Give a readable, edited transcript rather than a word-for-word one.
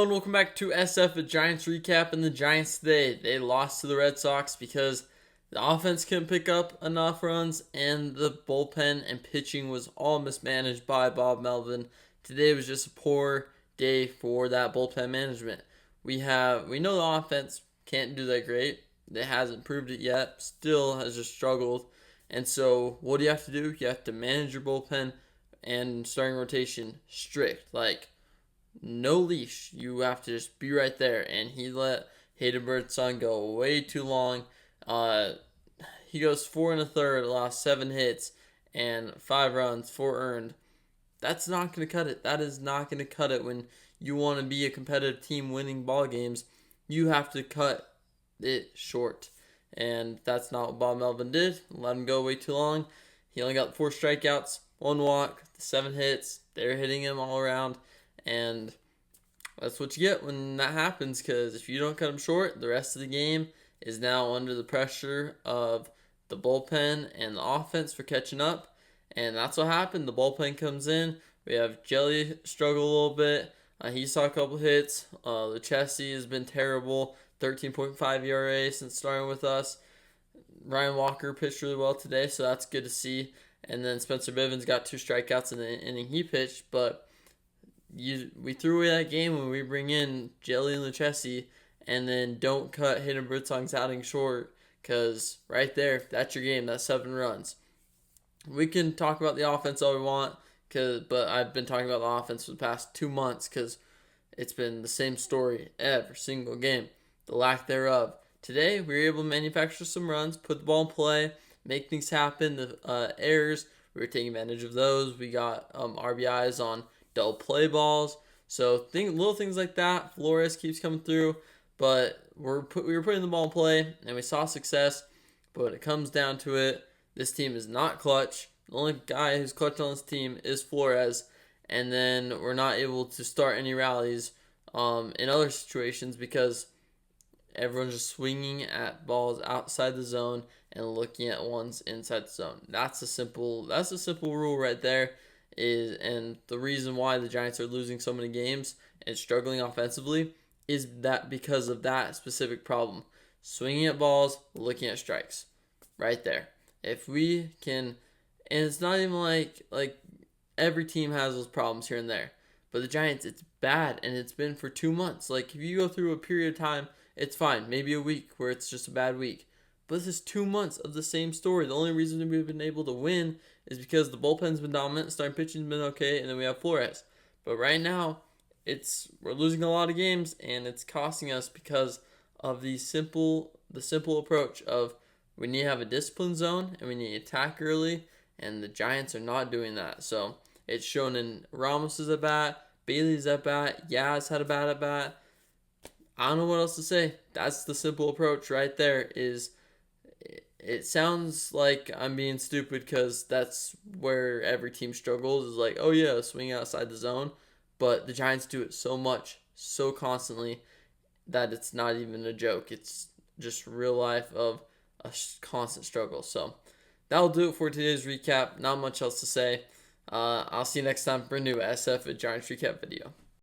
And welcome back to SF, a Giants recap. And the Giants today, they lost to the Red Sox because the offense couldn't pick up enough runs and the bullpen and pitching was all mismanaged by Bob Melvin. Today was just a poor day for that bullpen management. We know the offense can't do that great. It hasn't proved it yet. Still has just struggled. And so what do you have to do? You have to manage your bullpen and starting rotation strict. Like, no leash. You have to just be right there. And he let Hayden Birdsong go way too long. Uh, he goes 4 1/3, lost 7 hits and 5 runs, 4 earned. That's not going to cut it. That is not going to cut it when you want to be a competitive team winning ball games. You have to cut it short. And that's not what Bob Melvin did. Let him go way too long. He only got 4 strikeouts, 1 walk, 7 hits. They're hitting him all around. And that's what you get when that happens, because if you don't cut him short, the rest of the game is now under the pressure of the bullpen and the offense for catching up. And that's what happened. The bullpen comes in. We have Jelly struggle a little bit. He saw a couple hits. Lucchesi has been terrible. 13.5 ERA since starting with us. Ryan Walker pitched really well today, so that's good to see. And then Spencer Bivens got 2 strikeouts in the inning he pitched, but we threw away that game when we bring in Jelly and Lucchesi and then don't cut Hayden Birdsong's outing short, because right there, that's your game. That's 7 runs. We can talk about the offense all we want, but I've been talking about the offense for the past 2 months because it's been the same story every single game, the lack thereof. Today, we were able to manufacture some runs, put the ball in play, make things happen. The errors, we were taking advantage of those. We got RBIs on double play balls. So little things like that. Flores keeps coming through, but we were putting the ball in play, and we saw success. But when it comes down to it, this team is not clutch. The only guy who's clutch on this team is Flores, and then we're not able to start any rallies in other situations because everyone's just swinging at balls outside the zone and looking at ones inside the zone. That's a simple rule right there. And the reason why the Giants are losing so many games and struggling offensively is that because of that specific problem. Swinging at balls, looking at strikes. Right there. If we can, and it's not even like every team has those problems here and there. But the Giants, it's bad, and it's been for 2 months. Like, if you go through a period of time, it's fine. Maybe a week where it's just a bad week. But this is 2 months of the same story. The only reason we've been able to win is because the bullpen's been dominant, starting pitching's been okay, and then we have Flores. But right now, we're losing a lot of games, and it's costing us because of the simple approach of we need to have a discipline zone and we need to attack early, and the Giants are not doing that. So it's shown in Ramos's at bat, Bailey's at bat, Yaz had a bad at bat. I don't know what else to say. That's the simple approach right there. It sounds like I'm being stupid because that's where every team struggles, is like, oh yeah, swing outside the zone. But the Giants do it so much, so constantly, that it's not even a joke. It's just real life of a constant struggle. So that'll do it for today's recap. Not much else to say. I'll see you next time for a new SF Giants recap video.